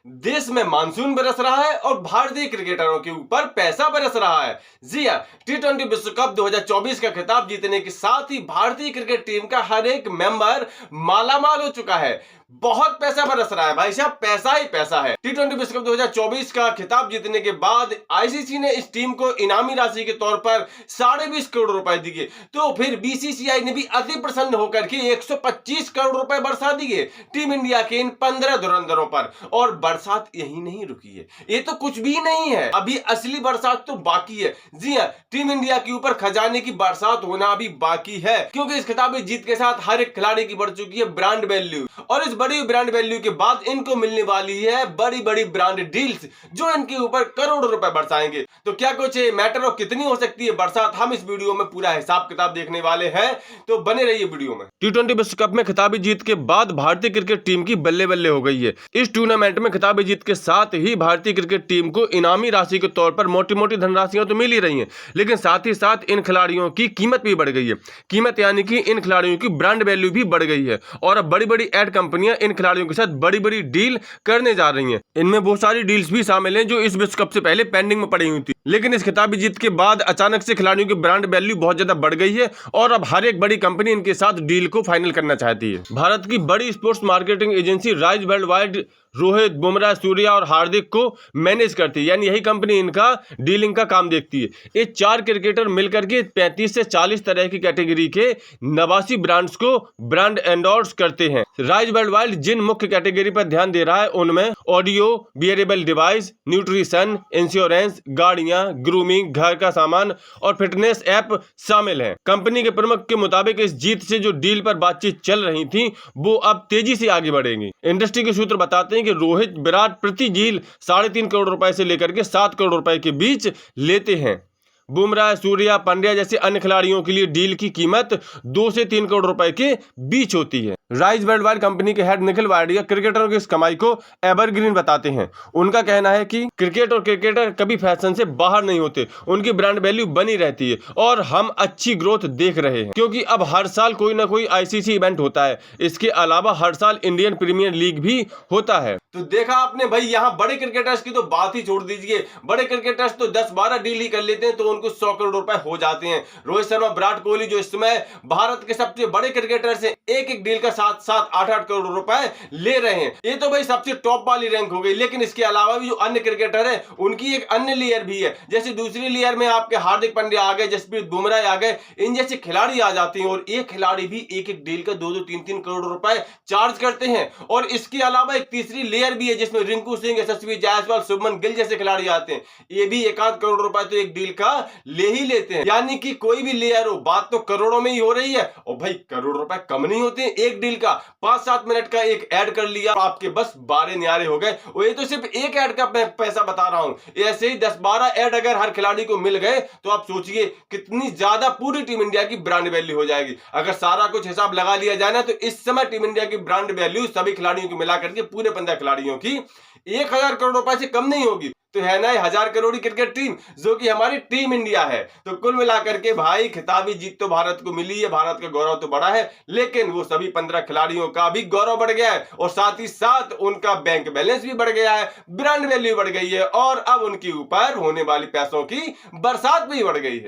देश में मानसून बरस रहा है और भारतीय क्रिकेटरों के ऊपर पैसा बरस रहा है। जी हां, टी20 विश्व कप 2024 का खिताब जीतने के साथ ही भारतीय क्रिकेट टीम का हर एक मेंबर मालामाल हो चुका है। बहुत पैसा बरस रहा है भाई साहब, पैसा ही पैसा है। टी20 विश्व कप 2024 का खिताब जीतने के बाद आईसीसी ने इस टीम को इनामी राशि के तौर पर 20.5 करोड़ रुपए दिए, तो फिर बीसीसीआई ने भी अति प्रसन्न होकर के 125 करोड़ रुपए बरसा दिए टीम इंडिया के इन 15 धुरंधरों पर। और बरसात यही नहीं रुकी है, ये तो कुछ भी नहीं है, अभी असली बरसात तो बाकी है। जी हां, टीम इंडिया के ऊपर खजाने की बरसात होना अभी बाकी है, क्योंकि इस खिताबी जीत के साथ हर एक खिलाड़ी की बढ़ चुकी है ब्रांड वैल्यू, और इस बड़ी ब्रांड वैल्यू के बाद इनको मिलने वाली है बड़ी बड़ी ब्रांड डील्स, जो इनके ऊपर करोड़ों रुपए बरसाएंगे। तो क्या कुछ मैटर और कितनी हो सकती है बरसात, हम इस वीडियो में पूरा हिसाब किताब देखने वाले हैं, तो बने रहिए वीडियो में। टी20 विश्व कप में खिताबी जीत के बाद भारतीय क्रिकेट टीम की बल्ले बल्ले हो गई है। इस टूर्नामेंट में खिताबी जीत के साथ ही भारतीय क्रिकेट टीम को इनामी राशि के तौर पर मोटी मोटी धनराशियां तो मिल ही रही हैं, लेकिन साथ ही साथ इन खिलाड़ियों की कीमत भी बढ़ गई है। कीमत यानी कि इन खिलाड़ियों की ब्रांड वैल्यू भी बढ़ गई है, और अब बड़ी बड़ी एड कंपनियां इन खिलाड़ियों के साथ बड़ी बड़ी डील करने जा रही हैं। इनमें बहुत सारी डील्स भी शामिल हैं जो इस विश्व कप से पहले पेंडिंग में पड़ी हुई थी, लेकिन इस खिताबी जीत के बाद अचानक से खिलाड़ियों की ब्रांड वैल्यू बहुत ज्यादा बढ़ गई है, और अब हर एक बड़ी कंपनी इनके साथ डील को फाइनल करना चाहती है। भारत की बड़ी sports marketing agency rise world wide Rohit, Bumrah, Surya और हार्दिक को मैनेज करती है, यानी यही कंपनी इनका डीलिंग का काम देखती है। ये 4 क्रिकेटर मिलकर के 35 से 40 तरह की कैटेगरी के 89 ब्रांड्स को ब्रांड एंडोर्स करते हैं। राइज वर्ल्ड वाइड जिन मुख्य कैटेगरी पर ध्यान दे रहा है उनमें audio, bearable device, nutrition, insurance, गाड़ियां, ग्रूमिंग, घर का सामान और फिटनेस ऐप शामिल हैं। कंपनी के प्रमुख के मुताबिक इस जीत से जो डील पर बातचीत चल रही थी वो अब तेजी से आगे बढ़ेंगी। इंडस्ट्री के सूत्र बताते हैं कि रोहित, विराट प्रति डील 3.5 करोड़ रुपए से लेकर के 7 करोड़ रुपए के बीच लेते हैं। बुमराह, सूर्या, पांड्या जैसे अन्य खिलाड़ियों के लिए डील की कीमत 2 से 3 करोड़ रुपए के बीच होती है। राइज वर्ल्ड वाइड कंपनी के हेड निखिल वाडिया क्रिकेटरों की इस कमाई को एवरग्रीन बताते हैं। उनका कहना है कि क्रिकेट और क्रिकेटर कभी फैशन से बाहर नहीं होते, उनकी ब्रांड वैल्यू बनी रहती है, और हम अच्छी ग्रोथ देख रहे हैं, क्योंकि अब हर साल कोई ना कोई आईसीसी इवेंट होता है। इसके अलावा हर साल इंडियन प्रीमियर लीग भी होता है। तो देखा आपने भाई, यहाँ बड़े क्रिकेटर्स की तो बात ही छोड़ दीजिए, बड़े क्रिकेटर्स तो 10-12 डील ही कर लेते हैं तो उनको 100 करोड़ रुपए हो जाते हैं। रोहित शर्मा, विराट कोहली जो इस समय भारत के सबसे बड़े क्रिकेटर्स हैं, एक एक डील का 7-7, 8-8 करोड़ रुपए ले रहे हैं। ये तो भाई सबसे टॉप वाली रैंक हो गई, लेकिन इसके अलावा भी जो अन्य क्रिकेटर है उनकी एक अन्य लेयर भी है। जैसे दूसरी लेयर में आपके हार्दिक पांड्या आ गए, जसप्रीत बुमराह आ गए, इन जैसे खिलाड़ी आ जाते हैं, और एक खिलाड़ी भी एक एक डील का 2-2, 3-3 करोड़ रुपए चार्ज करते हैं। और इसके अलावा एक तीसरी लेयर भी है जिसमें रिंकू सिंह, यशस्वी जायसवाल, शुभमन गिल जैसे खिलाड़ी आते हैं, ये भी 1-8 करोड़ रुपए तो एक डील का ले ही लेते हैं। यानी कि कोई भी लेयर हो, बात तो करोड़ों में ही हो रही है, और भाई करोड़ रुपए कम नहीं होते हैं। एक डील का 5-7 मिनट का एक ऐड कर लिया, आपके बस 12 न्यारे हो गए। और ये तो सिर्फ एक ऐड का पैसा बता रहा हूं, ऐसे ही 10-12 ऐड अगर हर खिलाड़ी को मिल गए तो आप सोचिए कितनी ज्यादा पूरी टीम इंडिया की ब्रांड वैल्यू हो जाएगी। अगर सारा कुछ हिसाब लगा लिया जाए ना, तो इस समय टीम इंडिया की ब्रांड वैल्यू सभी खिलाड़ियों को मिलाकर के पूरे 15 खिलाड़ियों की 1000 करोड़ रुपए से कम नहीं होगी। तो है ना 1000 करोड़ क्रिकेट टीम, जो कि हमारी टीम इंडिया है। तो कुल मिलाकर के भाई खिताबी जीत तो भारत को मिली है, भारत का गौरव तो बढ़ा है, लेकिन वो सभी 15 खिलाड़ियों का भी गौरव बढ़ गया है, और साथ ही साथ उनका बैंक बैलेंस भी बढ़ गया है, ब्रांड वैल्यू बढ़ गई है, और अब उनके ऊपर होने वाली पैसों की बरसात भी बढ़ गई है।